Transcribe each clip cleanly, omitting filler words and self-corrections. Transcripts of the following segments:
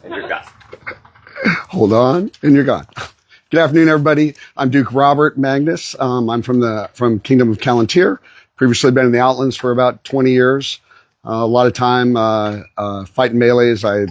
And you're gone. Hold on, and you're gone. Good afternoon, everybody. I'm Duke Robert Magnus. I'm from Kingdom of Calontir. Previously been in the Outlands for about 20 years. A lot of time fighting melees. I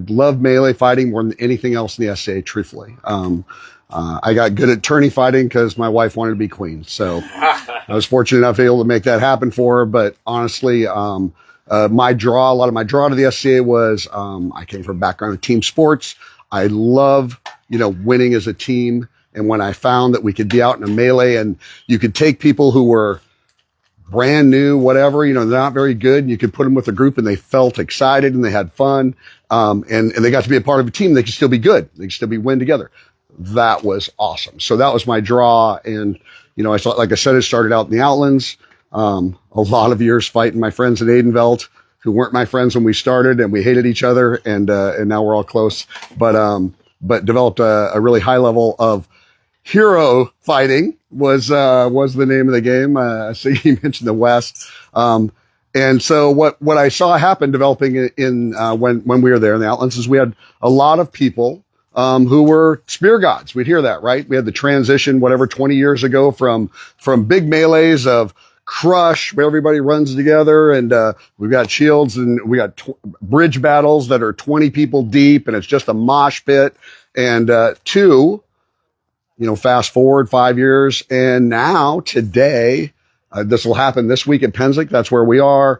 love melee fighting more than anything else in the SCA, truthfully. I got good at tourney fighting because my wife wanted to be queen. So I was fortunate enough to be able to make that happen for her. But honestly, a lot of my draw to the SCA was I came from a background of team sports. I love, winning as a team. And when I found that we could be out in a melee and you could take people who were brand new, whatever, they're not very good, and you could put them with a group and they felt excited and they had fun. And they got to be a part of a team. They could still be good. They could still be win together. That was awesome. So that was my draw. And, I thought, like I said, it started out in the Outlands. A lot of years fighting my friends in Aidenveld who weren't my friends when we started, and we hated each other, and now we're all close. But developed a really high level of hero fighting was the name of the game. So you mentioned the West. And so what I saw happen developing in when we were there in the Outlands is we had a lot of people who were spear gods. We'd hear that, right? We had the transition, 20 years ago from big melees of crush where everybody runs together, and we've got shields, and we got bridge battles that are 20 people deep, and it's just a mosh pit. And fast forward 5 years, and now today, this will happen this week at Pennsic. That's where we are.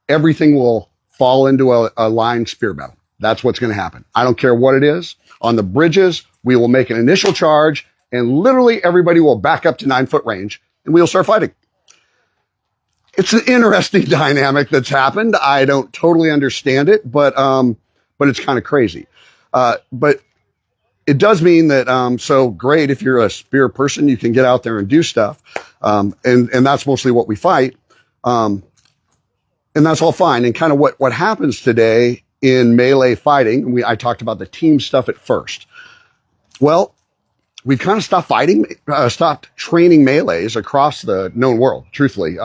Everything will fall into a line spear battle. That's what's going to happen. I don't care what it is. On the bridges, we will make an initial charge, and literally everybody will back up to 9-foot range, and we'll start fighting. It's an interesting dynamic that's happened. I don't totally understand it, but it's kind of crazy. But it does mean that, so great. If you're a spear person, you can get out there and do stuff. And that's mostly what we fight. And that's all fine. And kind of what happens today in melee fighting, I talked about the team stuff at first. Well, we've kind of stopped training melees across the known world, truthfully.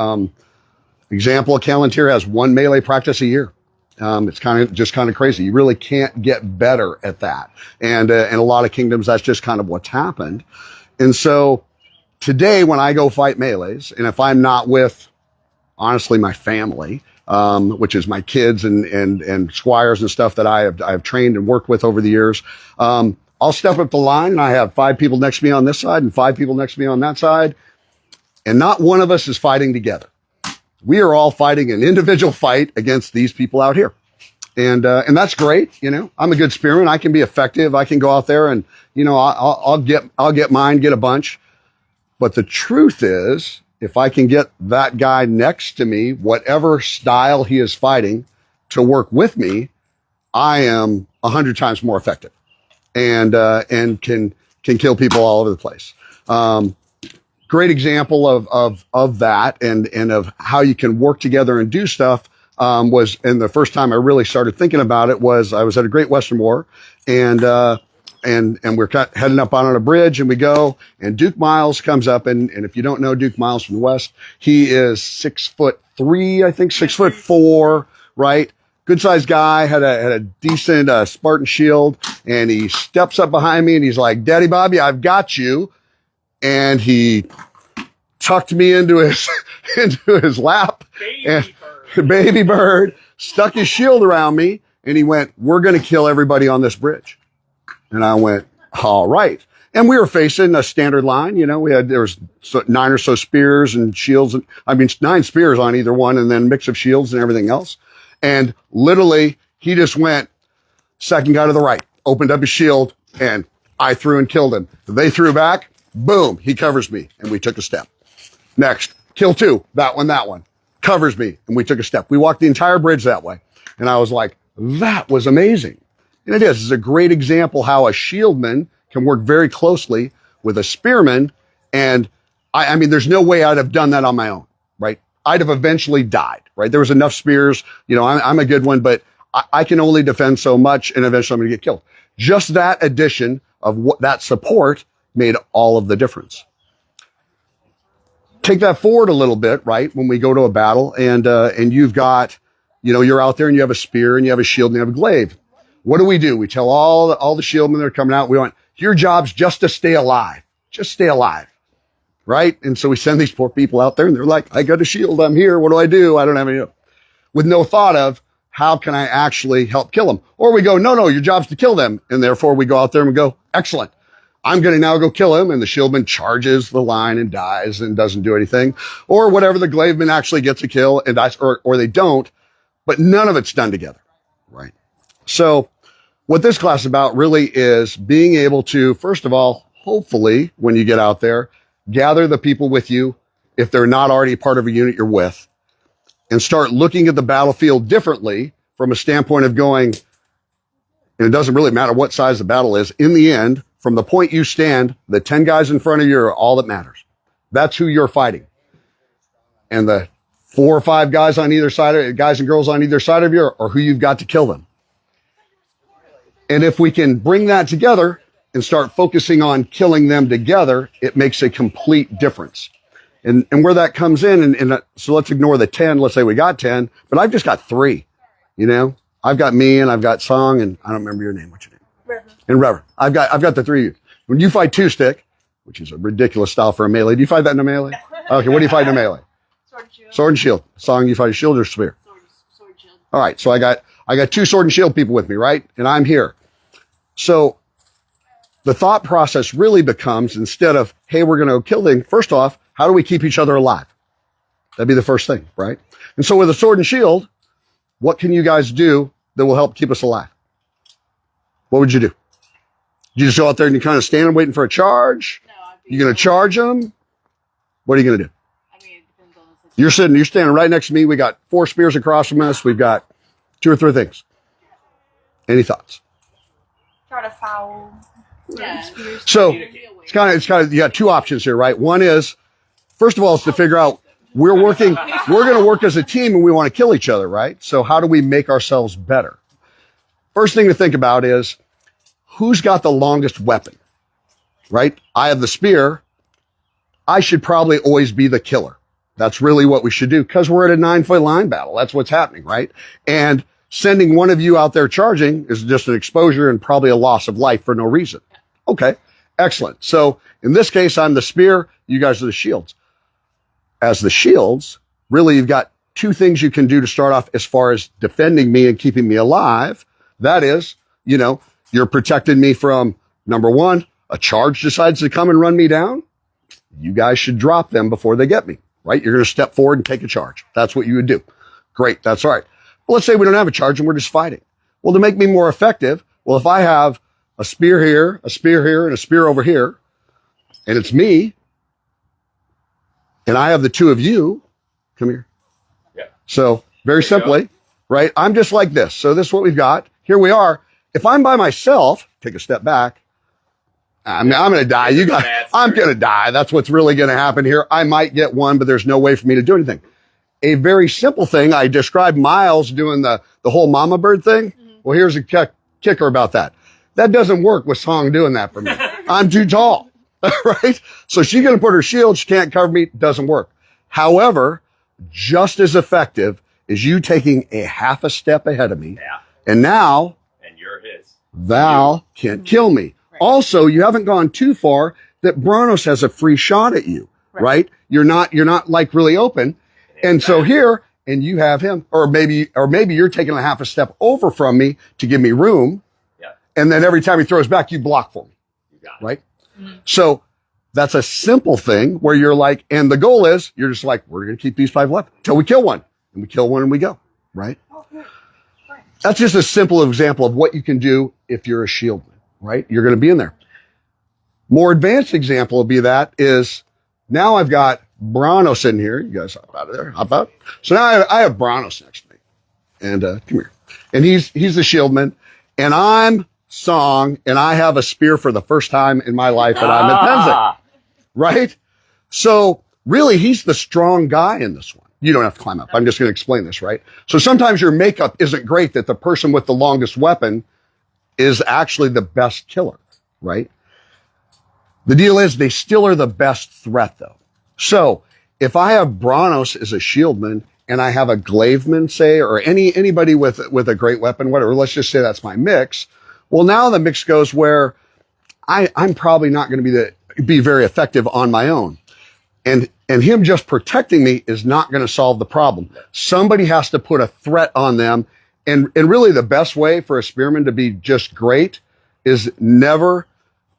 Example, Calontir has one melee practice a year. It's kind of crazy. You really can't get better at that. And in a lot of kingdoms, that's just kind of what's happened. And so today when I go fight melees, and if I'm not with, honestly, my family, which is my kids and squires and stuff that I've trained and worked with over the years, I'll step up the line and I have 5 people next to me on this side and 5 people next to me on that side. And not one of us is fighting together. We are all fighting an individual fight against these people out here. And that's great. I'm a good spearman. I can be effective. I can go out there and, I'll get mine, get a bunch. But the truth is, if I can get that guy next to me, whatever style he is fighting, to work with me, I am 100 times more effective and can kill people all over the place. Great example of that and of how you can work together and do stuff was, and the first time I really started thinking about it was I was at a Great Western War, and we're heading up on a bridge, and we go, and Duke Miles comes up, and if you don't know Duke Miles from the West, he is 6'3", I think 6'4", right? Good sized guy, had a decent Spartan shield, and he steps up behind me and he's like, "Daddy Bobby, I've got you." And he tucked me into his lap, baby bird, stuck his shield around me, and he went, "We're going to kill everybody on this bridge." And I went, "All right." And we were facing a standard line. There was 9 or so spears and shields, 9 spears on either one, and then mix of shields and everything else. And literally, he just went second guy to the right, opened up his shield, and I threw and killed him. They threw back. Boom, he covers me, and we took a step. Next, kill 2, that one, covers me, and we took a step. We walked the entire bridge that way. And I was like, that was amazing. And it is. It's a great example how a shieldman can work very closely with a spearman. And I mean, there's no way I'd have done that on my own, right? I'd have eventually died, right? There was enough spears. I'm a good one, but I can only defend so much, and eventually I'm going to get killed. Just that addition of that support made all of the difference. Take that forward a little bit, right? When we go to a battle and you've got, you're out there and you have a spear and you have a shield and you have a glaive. What do? We tell all the shieldmen that are coming out, we want your job's just to stay alive. Just stay alive. Right? And so we send these poor people out there and they're like, I got a shield. I'm here. What do? I don't have any, with no thought of how can I actually help kill them? Or we go, no, your job's to kill them. And therefore we go out there and go, excellent. I'm going to now go kill him. And the shieldman charges the line and dies and doesn't do anything. Or whatever, the glaveman actually gets a kill and dies, or they don't, but none of it's done together. Right? So what this class is about really is being able to, first of all, hopefully when you get out there, gather the people with you, if they're not already part of a unit you're with, and start looking at the battlefield differently from a standpoint of going, and it doesn't really matter what size the battle is, in the end, from the point you stand, the 10 guys in front of you are all that matters. That's who you're fighting. And the 4 or 5 guys on either side, guys and girls on either side of you are who you've got to kill them. And if we can bring that together and start focusing on killing them together, it makes a complete difference. And where that comes in, and so let's ignore the 10. Let's say we got 10, but I've just got 3. You know, I've got me and I've got Song, and I don't remember your name. What's your name? Reverend. And Reverend. I've got the 3 of you. When you fight 2-stick, which is a ridiculous style for a melee, do you fight that in a melee? Okay, what do you fight in a melee? Sword and shield. Sword and shield. Song, you fight a shield or spear? Sword and shield. All right, so I got 2 sword and shield people with me, right? And I'm here. So the thought process really becomes, instead of, hey, we're going to go kill them, first off, how do we keep each other alive? That'd be the first thing, right? And so with a sword and shield, what can you guys do that will help keep us alive? What would you do? You just go out there and you kind of stand and waiting for a charge? No, you're going to charge them? What are you going to do? I mean, it depends on the situation. You're standing right next to me. We got 4 spears across from us. We've got 2 or 3 things. Any thoughts? Try to foul. Yeah. So it's kind of, you got 2 options here, right? One is, first of all, is to figure out we're going to work as a team and we want to kill each other, right? So how do we make ourselves better? First thing to think about is who's got the longest weapon, right? I have the spear. I should probably always be the killer. That's really what we should do, because we're at a 9-foot line battle. That's what's happening, right? And sending one of you out there charging is just an exposure and probably a loss of life for no reason. Okay, excellent. So in this case, I'm the spear. You guys are the shields. As the shields, really, you've got 2 things you can do to start off as far as defending me and keeping me alive. That is, you know, you're protecting me from, number 1, a charge decides to come and run me down. You guys should drop them before they get me, right? You're going to step forward and take a charge. That's what you would do. Great, that's all right. Well, let's say we don't have a charge and we're just fighting. Well, to make me more effective, well, if I have a spear here, and a spear over here, and it's me, and I have the 2 of you, come here. Yeah. So very simply, right? I'm just like this. So this is what we've got. Here we are. If I'm by myself, take a step back. I'm going to die. I'm going to die. That's what's really going to happen here. I might get 1, but there's no way for me to do anything. A very simple thing. I described Miles doing the whole mama bird thing. Mm-hmm. Well, here's a kicker about that. That doesn't work with Song doing that for me. I'm too tall, right? So she's going to put her shield. She can't cover me. Doesn't work. However, just as effective is you taking a half a step ahead of me. Yeah. And now, and you're his. Val can't kill me. Right. Also, you haven't gone too far that Branos has a free shot at you, right? You're not like really open. And so here, and you have him, or maybe you're taking a half a step over from me to give me room. Yeah. And then every time he throws back, you block for me. You got it. Right? Mm-hmm. So that's a simple thing where you're like, and the goal is, you're just like, we're going to keep these 5 left until we kill one. And we kill one and we go. Right? Okay. Right. That's just a simple example of what you can do if you're a shieldman, right? You're going to be in there. More advanced example would be that is, now I've got Branos in here. You guys hop out of there. Hop out. So now I have Branos next to me. And come here. And he's the shieldman. And I'm Song. And I have a spear for the first time in my life. And I'm at Pennsic. Right? So really, he's the strong guy in this one. You don't have to climb up. I'm just going to explain this, right? So sometimes your makeup isn't great that the person with the longest weapon is actually the best killer, right? The deal is they still are the best threat, though. So if I have Branos as a shieldman and I have a Glaveman, say, or anybody with a great weapon, whatever, let's just say that's my mix. Well, now the mix goes where I'm probably not going to be very effective on my own. And him just protecting me is not going to solve the problem. Somebody has to put a threat on them. And really the best way for a spearman to be just great is never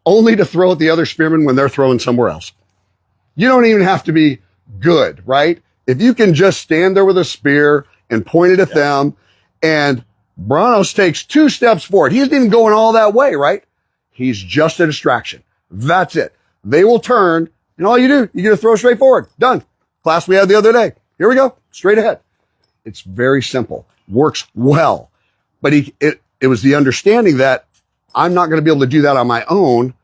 only to throw at the other spearman when they're throwing somewhere else. You don't even have to be good, right? If you can just stand there with a spear and point it at them, and Branos takes 2 steps forward. He isn't even going all that way, right? He's just a distraction. That's it. They will turn, and all you do, you're going to throw straight forward. Done. Class we had the other day. Here we go. Straight ahead. It's very simple. Works well. But it was the understanding that I'm not going to be able to do that on my own,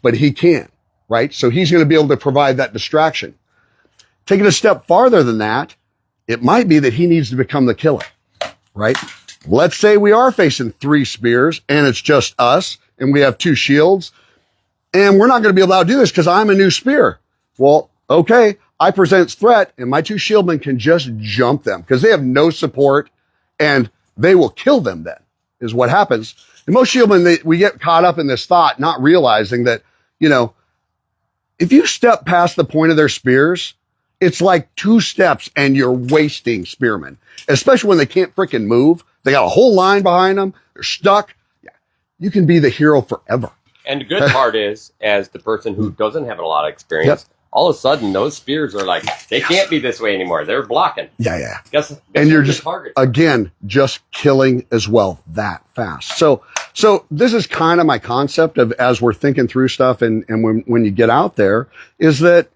but he can, right? So he's going to be able to provide that distraction. Taking a step farther than that, it might be that he needs to become the killer, right? Let's say we are facing 3 spears and it's just us and we have 2 shields and we're not going to be able to do this because I'm a new spear. Well, okay, I present threat and my 2 shieldmen can just jump them because they have no support and they will kill them then is what happens. And most shieldmen, we get caught up in this thought, not realizing that, if you step past the point of their spears, it's like 2 steps and you're wasting spearmen, especially when they can't freaking move. They got a whole line behind them. They're stuck. Yeah, you can be the hero forever. And the good part is, as the person who doesn't have a lot of experience, all of a sudden those spears are like, they can't be this way anymore. They're blocking. Yeah. Guess and you're just, again, just killing as well that fast. So this is kind of my concept of, as we're thinking through stuff and when you get out there, is that,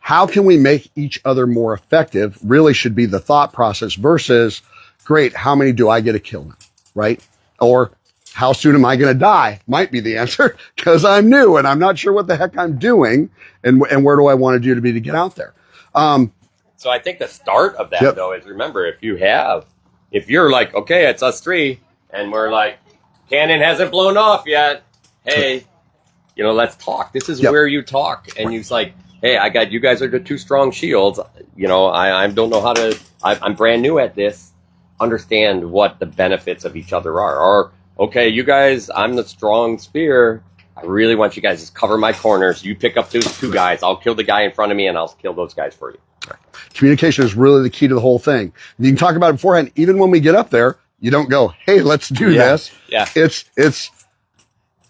how can we make each other more effective really should be the thought process versus, great, how many do I get to kill now, right? Or how soon am I going to die might be the answer because I'm new and I'm not sure what the heck I'm doing and where do I want to do to be to get out there. So I think the start of that, though, is remember, if you're like, okay, it's us 3 and we're like, cannon hasn't blown off yet. Hey, let's talk. This is where you talk. And you're like, hey, you guys are the 2 strong shields. I don't know how to, I'm brand new at this. Understand what the benefits of each other are. Or, okay, you guys, I'm the strong spear. I really want you guys to cover my corners. You pick up 2 guys. I'll kill the guy in front of me and I'll kill those guys for you. Communication is really the key to the whole thing. You can talk about it beforehand. Even when we get up there, you don't go, hey, let's do this. Yeah. It's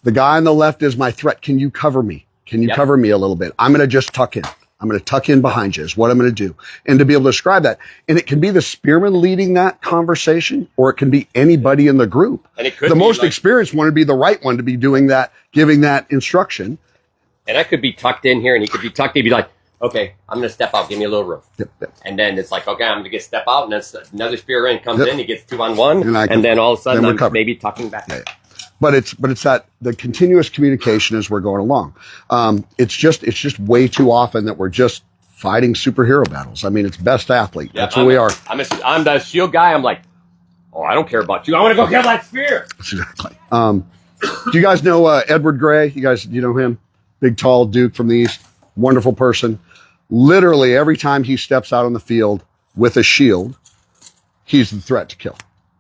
the guy on the left is my threat. Can you cover me? Can you cover me a little bit? I'm going to just tuck in. I'm going to tuck in behind you is what I'm going to do. And to be able to describe that. And it can be the spearman leading that conversation, or it can be anybody in the group. And it could the most experienced one would be the right one to be doing that, giving that instruction. And I could be tucked in here and he could be tucked in. He'd be like, okay, I'm going to step out. Give me a little room. And then it's like, okay, I'm going to step out. And then another spearman comes in. He gets 2-on-1. And then all of a sudden I'm maybe tucking back. Yeah. But it's that the continuous communication as we're going along. It's just way too often that we're just fighting superhero battles. I mean, it's best athlete. That's who we are. I'm the shield guy. I'm like, oh, I don't care about you. I want to go kill that spear. Exactly. Do you guys know Edward Gray? Do you know him? Big, tall Duke from the East. Wonderful person. Literally every time he steps out on the field with a shield, he's the threat to kill.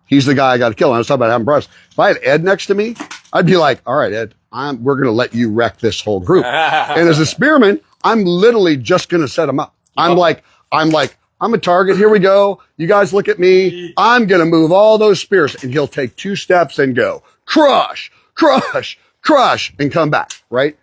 He's the guy I got to kill. And I was talking about having brothers. If I had Ed next to me, I'd be like, all right, Ed, we're going to let you wreck this whole group. And as a spearman, I'm literally just going to set him up. I'm a target. Here we go. You guys look at me. I'm going to move all those spears. And he'll take 2 steps and go, crush, crush, crush, and come back, right?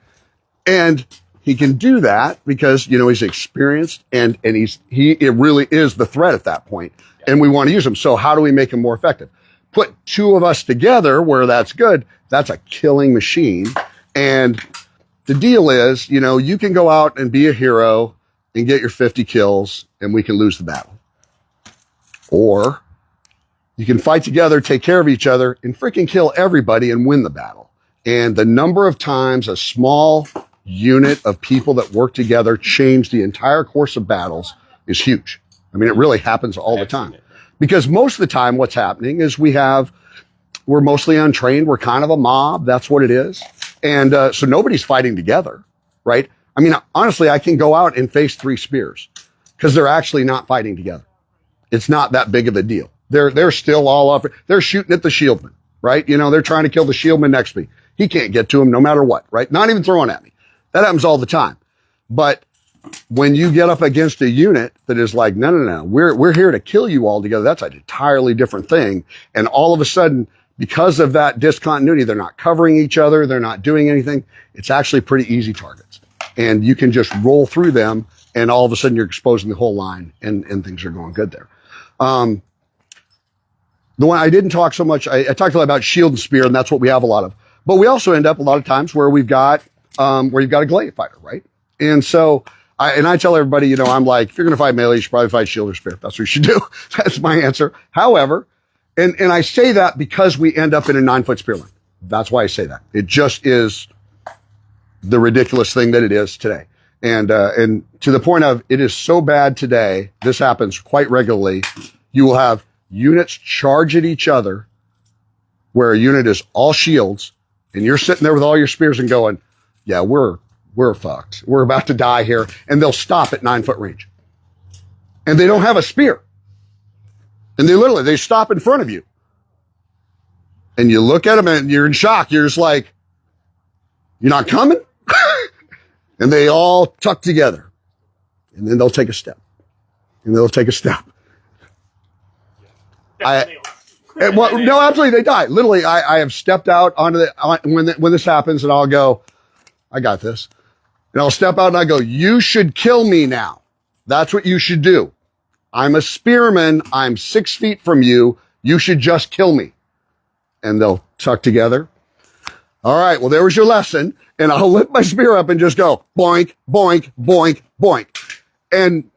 And he can do that because, he's experienced and it really is the threat at that point. And we want to use him. So how do we make him more effective? Put 2 of us together where that's good. That's a killing machine. And the deal is, you can go out and be a hero and get your 50 kills and we can lose the battle. Or you can fight together, take care of each other and freaking kill everybody and win the battle. And the number of times a small unit of people that work together change the entire course of battles is huge. I mean, it really happens all the time. Because most of the time what's happening is we're mostly untrained. We're kind of a mob. That's what it is. And so nobody's fighting together, right? I mean, honestly, I can go out and face 3 spears because they're actually not fighting together. it's not that big of a deal. They're still all up. They're shooting at the shieldman, right? You know, they're trying to kill the shieldman next to me. He can't get to him no matter what, right? Not even throwing at me. That happens all the time. But when you get up against a unit that is like, no, we're here to kill you all together, that's an entirely different thing. And all of a sudden, because of that discontinuity, they're not covering each other, they're not doing anything. It's actually pretty easy targets. And you can just roll through them, and all of a sudden you're exposing the whole line, and things are going good there. The one I didn't talk so much, I talked a lot about shield and spear, and that's what we have a lot of. But we also end up a lot of times where you've got a glaive fighter, right? And so, I tell everybody, you know, I'm like, if you're going to fight melee, you should probably fight shield or spear. That's what you should do. That's my answer. However, and I say that because we end up in a 9-foot spear line. That's why I say that. It just is the ridiculous thing that it is today. And to the point of, it is so bad today, this happens quite regularly. You will have units charge at each other where a unit is all shields, and you're sitting there with all your spears and going, yeah, we're fucked. We're about to die here. And they'll stop at 9-foot range. And they don't have a spear. And they stop in front of you. And you look at them and you're in shock. You're just like, you're not coming? And they all tuck together. And then they'll take a step. And they'll take a step. No, absolutely, they die. Literally, I have stepped out when this happens, and I'll go, I got this. And I'll step out and I go, you should kill me now. That's what you should do. I'm a spearman. I'm 6 feet from you. You should just kill me. And they'll tuck together. All right, well, there was your lesson. And I'll lift my spear up and just go boink, boink, boink, boink. And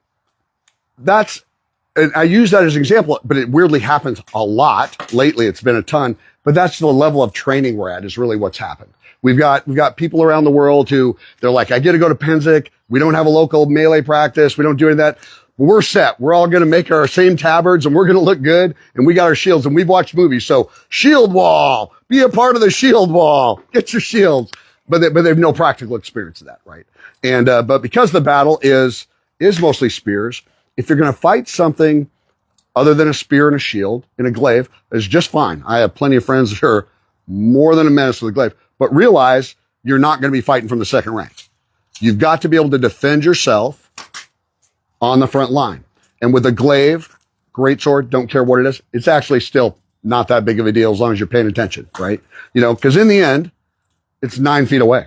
I use that as an example, but it weirdly happens a lot. Lately, it's been a ton. But that's the level of training we're at, is really what's happened. We've got people around the world who, they're like, I get to go to Pennsic. We don't have a local melee practice. We don't do any of that. We're set. We're all going to make our same tabards, and we're going to look good. And we got our shields, and we've watched movies. So shield wall, be a part of the shield wall, get your shields. But they have no practical experience of that, right? And, but because the battle is mostly spears, if you're going to fight something other than a spear and a shield and a glaive, is just fine. I have plenty of friends that are more than a menace with a glaive, but realize you're not going to be fighting from the second rank. You've got to be able to defend yourself on the front line. And with a glaive, greatsword, don't care what it is, it's actually still not that big of a deal as long as you're paying attention, right? You know, because in the end, it's 9 feet away,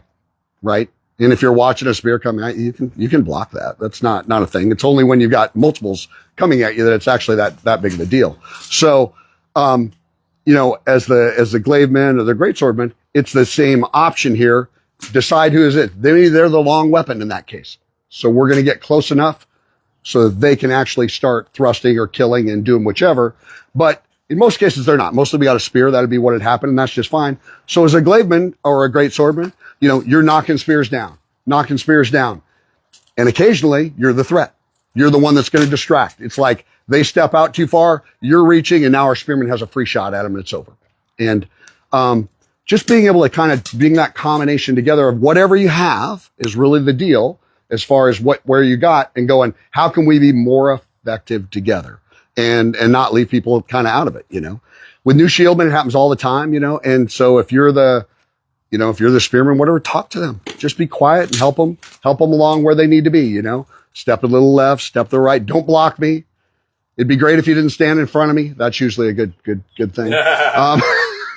right? And if you're watching a spear coming at you, you can block that. That's not a thing. It's only when you've got multiples coming at you that it's actually that big of a deal. So, you know, as the glaive man or the greatswordman, it's the same option here. Decide who is it. They're the long weapon in that case. So we're going to get close enough so that they can actually start thrusting or killing and doing whichever. But in most cases, they're not. Mostly we got a spear. That'd be what had happened, and that's just fine. So as a glaiveman or a greatswordman, you know, you're knocking spears down. And occasionally, you're the threat. You're the one that's going to distract. It's like they step out too far, you're reaching, and now our spearman has a free shot at him, and it's over. And just being able to kind of bring that combination together of whatever you have is really the deal as far as where you got, and going, how can we be more effective together? And not leave people kind of out of it, you know. With new shieldmen, it happens all the time, you know. And so if you're the spearman, whatever, talk to them. Just be quiet and help them along where they need to be, you know. Step a little left, step to the right. Don't block me. It'd be great if you didn't stand in front of me. That's usually a good thing.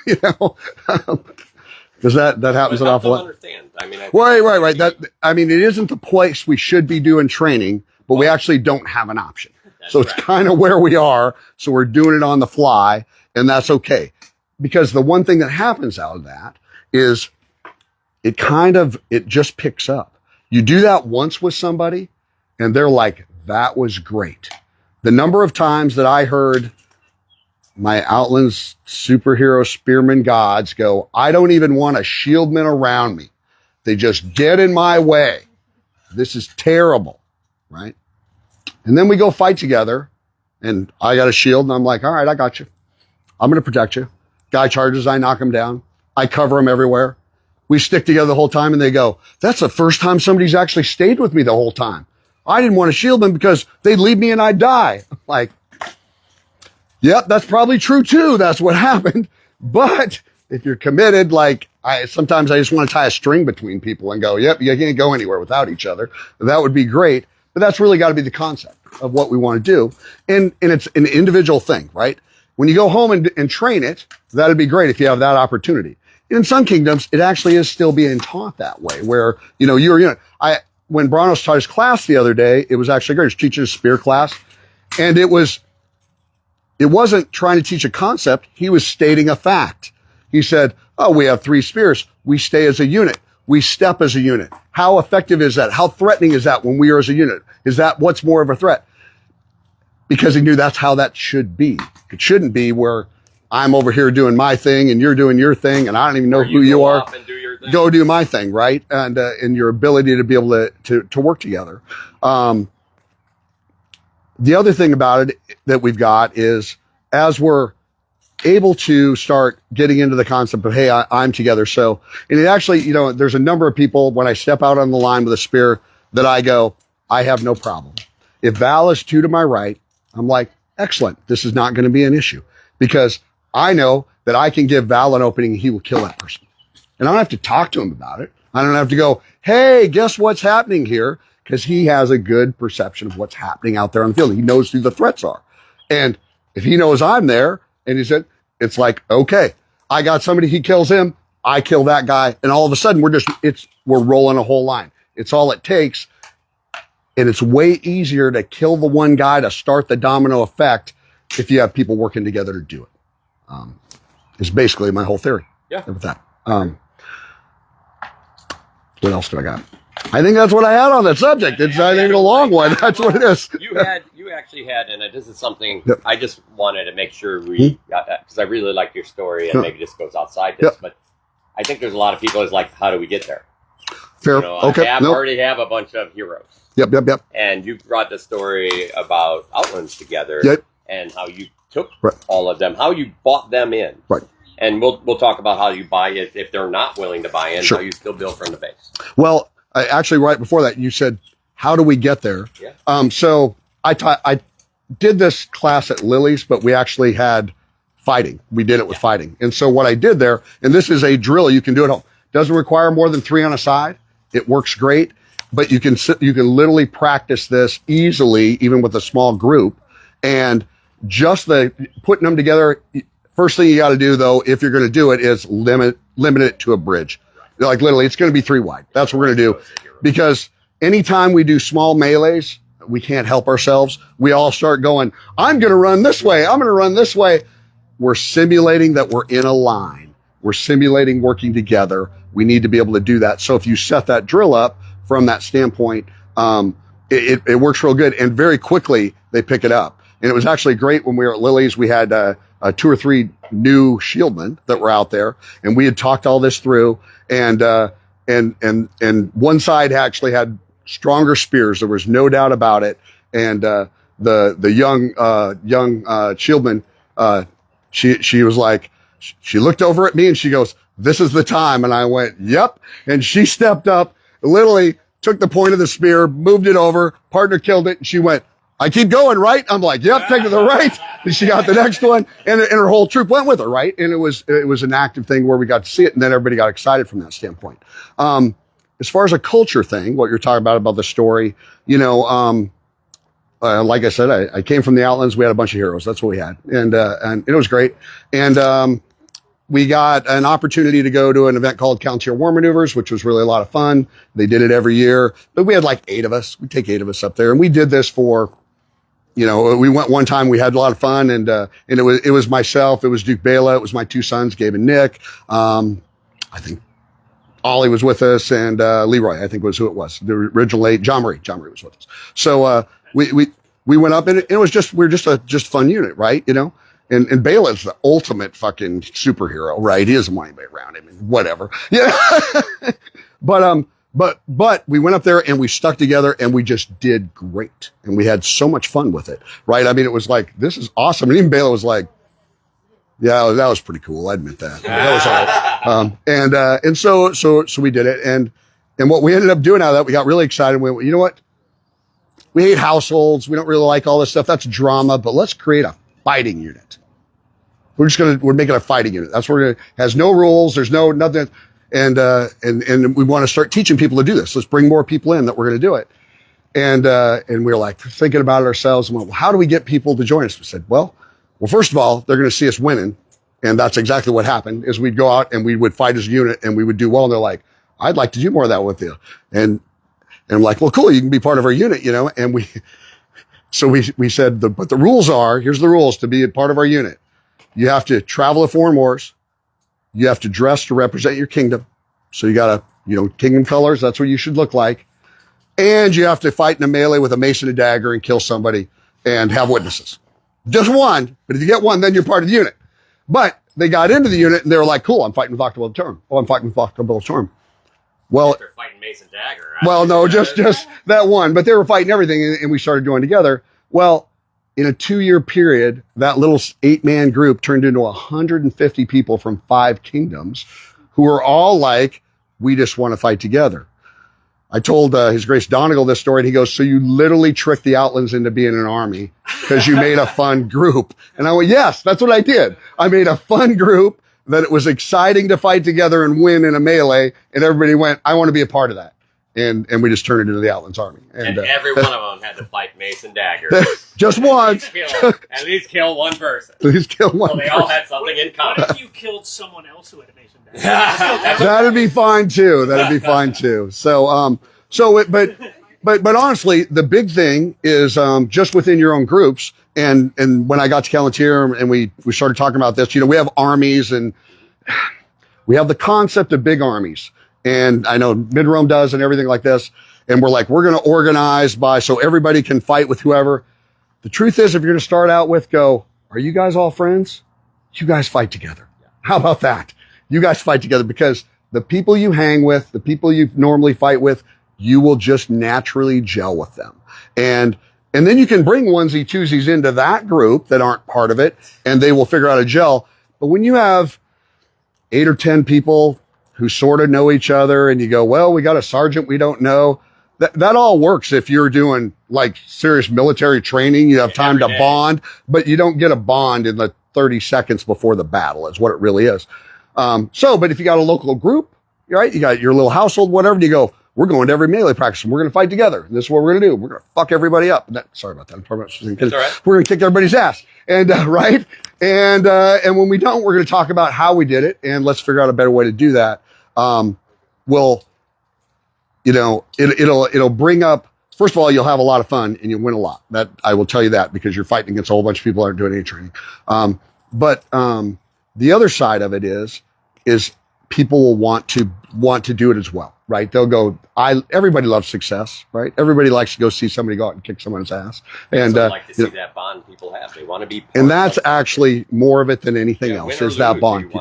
You know, because that happens an awful lot. Understand. I mean, right. It isn't the place we should be doing training, but we actually don't have an option. So it's kind of where we are. So we're doing it on the fly, and that's okay. Because the one thing that happens out of that is it just picks up. You do that once with somebody, and they're like, that was great. The number of times that I heard my Outlands superhero spearman gods go, I don't even want a shieldman around me. They just get in my way. This is terrible, right? And then we go fight together, and I got a shield, and I'm like, all right, I got you. I'm going to protect you. Guy charges, I knock him down. I cover him everywhere. We stick together the whole time, and they go, that's the first time somebody's actually stayed with me the whole time. I didn't want to shield them because they'd leave me and I'd die. I'm like, Yep, that's probably true too. That's what happened. But if you're committed, like sometimes I just want to tie a string between people and go, yep, you can't go anywhere without each other. That would be great. But that's really got to be the concept of what we want to do. And it's an individual thing, right? When you go home and train it, that'd be great if you have that opportunity. In some kingdoms, it actually is still being taught that way, where, when Branos taught his class the other day, it was actually great. He was teaching a spear class, and it wasn't trying to teach a concept. He was stating a fact. He said, oh, we have 3 spears. We stay as a unit. We step as a unit. How effective is that? How threatening is that when we are as a unit? Is that what's more of a threat? Because he knew that's how that should be. It shouldn't be where I'm over here doing my thing and you're doing your thing and I don't even know who you are. Go do my thing, right? And your ability to be able to work together. The other thing about it that we've got is as we're able to start getting into the concept of, hey, I'm together. So, and it actually, there's a number of people when I step out on the line with a spear that I go, I have no problem. If Val is 2 to my right, I'm like, excellent. This is not going to be an issue because I know that I can give Val an opening and he will kill that person. And I don't have to talk to him about it. I don't have to go, hey, guess what's happening here? Because he has a good perception of what's happening out there on the field. He knows who the threats are. And if he knows I'm there and he said, it's like, okay, I got somebody, he kills him, I kill that guy. And all of a sudden we're rolling a whole line. It's all it takes. And it's way easier to kill the one guy to start the domino effect if you have people working together to do it. Is basically my whole theory. Yeah. With that. What else do I got? I think that's what I had on that subject. It's, I think, a long one. That's what it is. You actually had, and this is something Yep. I just wanted to make sure we got that because I really like your story and maybe this goes outside this, but I think there's a lot of people is like, how do we get there? Fair. Okay. I already have a bunch of heroes. Yep. And you brought the story about Outlands together and how you took all of them, how you bought them in. Right. And we'll talk about how you buy it if they're not willing to buy in, Sure. how you still build from the base. Well, actually, right before that, you said, how do we get there? Yeah. So I did this class at Lily's, but we actually had fighting. We did it with fighting. And so what I did there, and this is a drill you can do at home. Doesn't require more than 3 on a side. It works great, but you can literally practice this easily, even with a small group. And just putting them together, first thing you got to do though, if you're going to do it, is limit it to a bridge. Like literally, it's going to be 3 wide. That's what we're going to do. Because anytime we do small melees, we can't help ourselves. We all start going, I'm going to run this way. I'm going to run this way. We're simulating that we're in a line. We're simulating working together. We need to be able to do that. So if you set that drill up from that standpoint, it works real good. And very quickly, they pick it up. And it was actually great when we were at Lily's. We had 2 or 3 new shieldmen that were out there, and we had talked all this through. And one side actually had stronger spears. There was no doubt about it. And the young shieldman, she was like, she looked over at me and she goes, "This is the time." And I went, "Yep." And she stepped up, literally took the point of the spear, moved it over, partner killed it, and she went, "I keep going, right?" I'm like, "Yep, take it to the right." And she got the next one, and her whole troop went with her, right? And it was an active thing where we got to see it, and then everybody got excited from that standpoint. As far as a culture thing, what you're talking about the story, like I said, I came from the Outlands. We had a bunch of heroes. That's what we had, and it was great. And we got an opportunity to go to an event called Calontir War Maneuvers, which was really a lot of fun. They did it every year, but we had like 8 of us. We'd take 8 of us up there, and we did this for, we went one time. We had a lot of fun, and it was myself, it was Duke Bela, it was my 2 sons, Gabe and Nick. I think Ollie was with us, and Leroy, I think, was who it was. The original 8, John Marie was with us. So we went up, and it was we're just a fun unit, right? And Bela's the ultimate fucking superhero, right? He doesn't want anybody around him and whatever. Yeah. But we went up there and we stuck together and we just did great. And we had so much fun with it, right? I mean, it was like, this is awesome. And even Bela was like, yeah, that was pretty cool. I admit that. That was all right. And so we did it. And what we ended up doing out of that, we got really excited. We went, you know what? We hate households. We don't really like all this stuff. That's drama, but let's create a fighting unit. We're making a fighting unit. That's where it has no rules. There's no nothing. And we want to start teaching people to do this. Let's bring more people in that we're going to do it. And we were like thinking about it ourselves. And well, how do we get people to join us? We said, well, first of all, they're going to see us winning. And that's exactly what happened is we'd go out and we would fight as a unit and we would do well. And they're like, I'd like to do more of that with you. And I'm like, well, cool. You can be part of our unit, you know? And we said, but the rules are, here's the rules to be a part of our unit. You have to travel to foreign wars. You have to dress to represent your kingdom. So you got to, kingdom colors. That's what you should look like. And you have to fight in a melee with a mace and a dagger and kill somebody and have witnesses. Just one. But if you get one, then you're part of the unit. But they got into the unit and they were like, cool, I'm fighting with Octoball Storm. Oh, I'm fighting with Octoball Storm. Well, they're fighting mace and dagger. Right? Well, no, just that one. But they were fighting everything and we started joining together. Well, in a 2-year period, that little 8-man group turned into 150 people from 5 kingdoms who were all like, we just want to fight together. I told His Grace Donegal this story, and he goes, so you literally tricked the Outlands into being an army because you made a fun group. And I went, yes, that's what I did. I made a fun group that it was exciting to fight together and win in a melee, and everybody went, I want to be a part of that. And we just turned it into the Outlands Army. And every one of them had to fight mace and dagger. Just once. At least kill one person. At least kill one So they all had something in common. What if you killed someone else who had a mace and dagger? That'd be fine too. That'd be fine too. But honestly, the big thing is just within your own groups. And when I got to Calontir and we started talking about this, we have armies and we have the concept of big armies. And I know Mid-Rome does and everything like this. And we're like, we're going to organize so everybody can fight with whoever. The truth is, if you're going to start out with are you guys all friends? You guys fight together. How about that? You guys fight together because the people you hang with, the people you normally fight with, you will just naturally gel with them. And then you can bring onesie twosies into that group that aren't part of it and they will figure out a gel. But when you have 8 or 10 people who sort of know each other and you go, well, we got a sergeant we don't know. That all works if you're doing like serious military training. You have time to bond, but you don't get a bond in the 30 seconds before the battle is what it really is. But if you got a local group, right, you got your little household, whatever, and you go, we're going to every melee practice and we're going to fight together. And this is what we're going to do. We're going to fuck everybody up. Sorry about that. I'm talking about right. We're going to kick everybody's ass. And, right. And when we don't, we're going to talk about how we did it and let's figure out a better way to do that. It'll bring up, first of all, you'll have a lot of fun and you'll win a lot. That I will tell you that because you're fighting against a whole bunch of people that aren't doing any training. But the other side of it is people will want to do it as well, right? They'll go, everybody loves success, right? Everybody likes to go see somebody go out and kick someone's ass. And like to see that bond people have. They want to be part and that's actually more of it than anything else is that bond.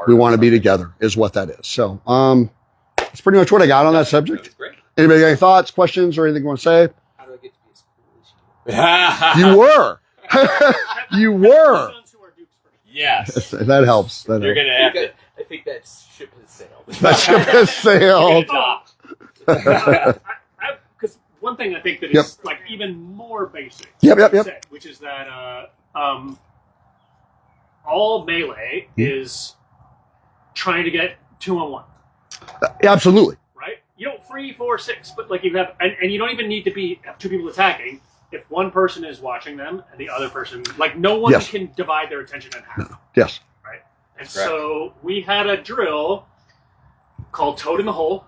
We want to be together is what that is. So, that's pretty much what I got on that subject. Great. Anybody got any thoughts, questions, or anything you want to say? How do I get to be as cool as you? You were. You were. Yes. That helps. You're going to have to. I think that ship has sailed. That ship has sailed. Because one thing I think that is like even more basic. Yep. Which is that all melee is trying to get 2-on-1. Absolutely. Right? You don't 3, 4, 6, but like you have, and you don't even need to have 2 people attacking. If one person is watching them and the other person, like no one can divide their attention in half. No. Yes. Right? And so we had a drill called Toad in the Hole,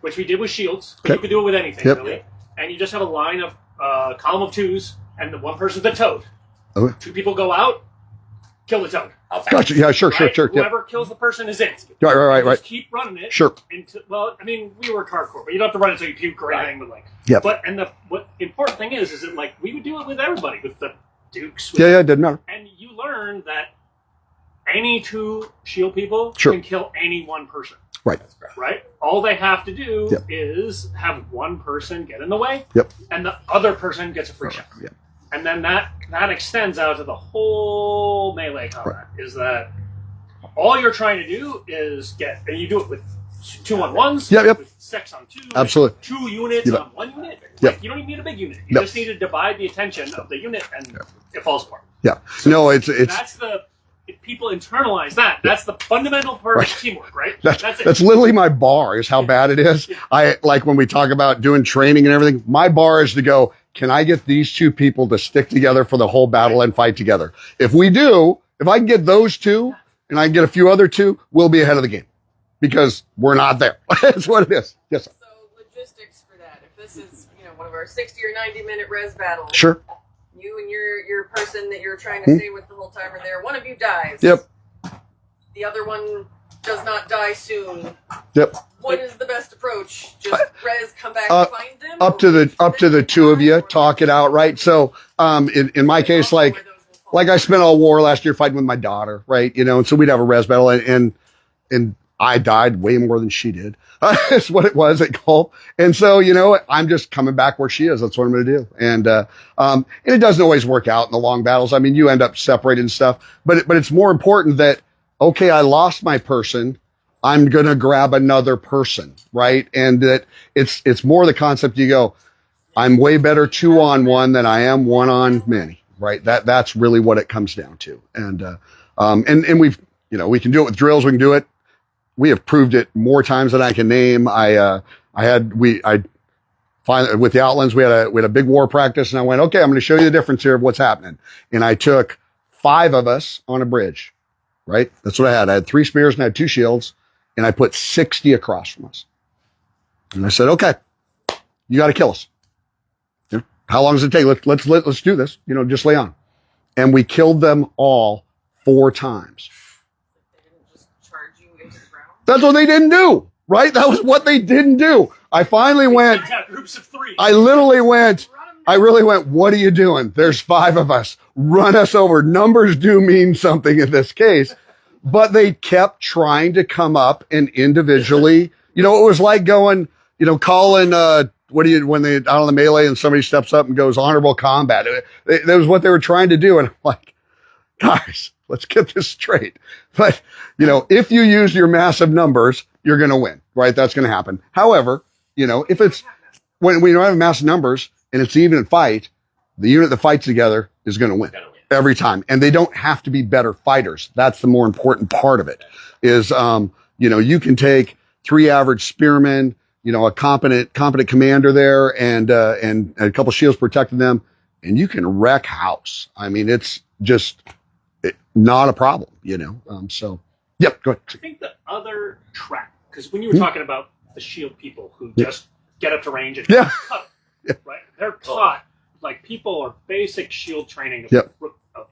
which we did with shields. You could do it with anything, really. And you just have a line of column of 2s, and the one person's the toad. Okay. 2 people go out, kill the toad. Gotcha. Yeah, sure. Whoever kills the person is it. Right. Just keep running it. Sure. Well, I mean, we work hardcore, but you don't have to run it until you puke or anything. But like, what important thing is that like we would do it with everybody, with the dukes. It didn't matter. And you learn that any 2 shield people can kill any one person. Right. Right. All they have to do is have one person get in the way. Yep. And the other person gets a free shot. Yep. And then that extends out to the whole melee combat. Is that all you're trying to do is and you do it with 2-on-1s. Yep. With sex on 2. Absolutely. 2 units on 1 unit. Yep. You don't even need a big unit. You just need to divide the attention of the unit, and it falls apart. Yeah. So no, it's if people internalize that. That's the fundamental part of teamwork, right? That's it. That's literally my bar, is how bad it is. Yeah. I like when we talk about doing training and everything, my bar is to go, can I get these 2 people to stick together for the whole battle and fight together? If we do, if I can get those 2 and I can get a few other 2, we'll be ahead of the game, because we're not there. That's what it is. Yes, sir. So logistics for that. If this is, one of our 60 or 90-minute res battles. Sure. You and your person that you're trying to stay with the whole time are there. One of you dies. Yep. The other one does not die soon. Yep. What is the best approach? Just res, come back and find them? Up to the 2 of you, talk it out, right? So, in my case, like I spent all war last year fighting with my daughter, right? And so we'd have a res battle, and I died way more than she did. That's what it was at Gulf. And so, I'm just coming back where she is. That's what I'm going to do. And it doesn't always work out in the long battles. I mean, you end up separated and stuff, but it's more important that, okay, I lost my person. I'm going to grab another person, right? And that it's more the concept you go, I'm way better 2-on-1 than I am 1-on-many, right? That's really what it comes down to. And we've, we can do it with drills. We can do it. We have proved it more times than I can name. I finally, with the Outlands, we had a big war practice, and I went, okay, I'm going to show you the difference here of what's happening. And I took 5 of us on a bridge, right? That's what I had. I had 3 spears and I had 2 shields, and I put 60 across from us. And I said, okay, you got to kill us. How long does it take? Let's do this. Just lay on. And we killed them all 4 times. That's what they didn't do, right? That was what they didn't do. I finally went, groups of 3. I really went, what are you doing? There's 5 of us. Run us over. Numbers do mean something in this case, but they kept trying to come up and individually, it was like going, calling, when they out on the melee and somebody steps up and goes honorable combat. That was what they were trying to do. And I'm like, guys, let's get this straight. But, if you use your massive numbers, you're going to win, right? That's going to happen. However, if it's when we don't have massive numbers and it's an even fight, the unit that fights together is going to win every time. And they don't have to be better fighters. That's the more important part of it is, you can take 3 average spearmen, a competent commander there and a couple shields protecting them, and you can wreck house. I mean, it's just not a problem, so yep, go ahead. I think the other track, because when you were talking about the shield people who just get up to range and cut, right? They're taught, like, people are basic shield training of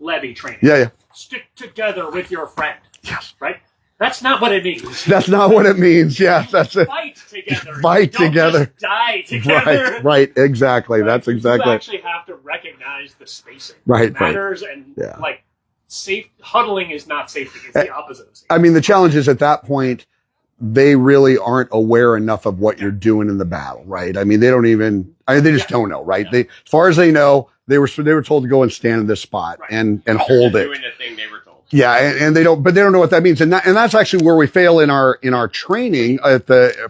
levy training. Yeah. Stick together with your friend. Yes. Right? That's not what it means. That's not what it means. Yeah, that's it. Fight together. Fight together. Just die together. Right. Exactly. Right? That's exactly. You actually have to recognize the spacing. Right. It matters, and safe huddling is not safety. It's the opposite of safety. I mean, the challenge is at that point, they really aren't aware enough of what you're doing in the battle, right? I mean, they just don't know, right? They, as far as they know, they were told to go and stand in this spot and hold it. Doing the thing they were told. Yeah, and they don't know what that means, and that's actually where we fail in our training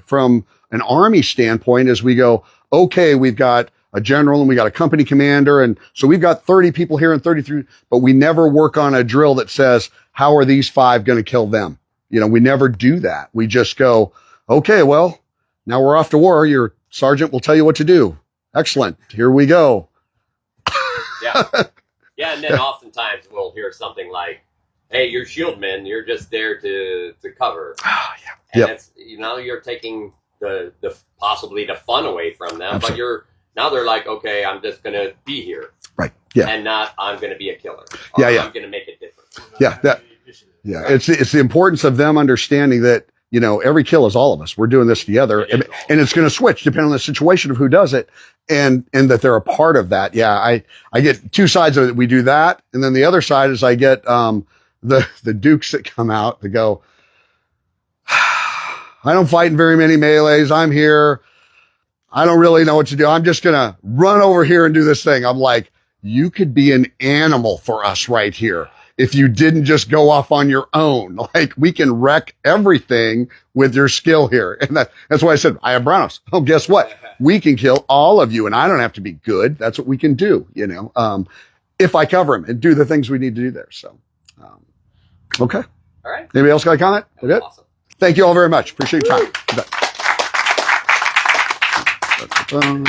from an Army standpoint. Is we go, okay, we've got a general and we got a company commander, and so we've got 30 people here and 33, but we never work on a drill that says, how are these 5 going to kill them? We never do that. We just go, okay, well, now we're off to war. Your sergeant will tell you what to do. Excellent. Here we go. Yeah, and then oftentimes we'll hear something like, hey, you're shield men, you're just there to cover. Oh, yeah. And it's, you're taking the possibly the fun away from them, Absolutely. But now they're like, okay, I'm just going to be here. Right. Yeah. And not, I'm going to be a killer. Yeah. I'm going to make it different. Yeah. It's the importance of them understanding that, every kill is all of us. We're doing this together, and it's going to switch depending on the situation of who does it, and that they're a part of that. Yeah. I get 2 sides of it. We do that. And then the other side is I get, the dukes that come out to go, I don't fight in very many melees. I'm here. I don't really know what to do. I'm just going to run over here and do this thing. I'm like, you could be an animal for us right here. if you didn't just go off on your own. Like, we can wreck everything with your skill here. And that's why I said, I have Brownos. Oh, guess what? We can kill all of you, and I don't have to be good. That's what we can do, you know, if I cover him and do the things we need to do there. So, okay. All right. Anybody else got a comment? That was awesome. Thank you all very much. Appreciate your time.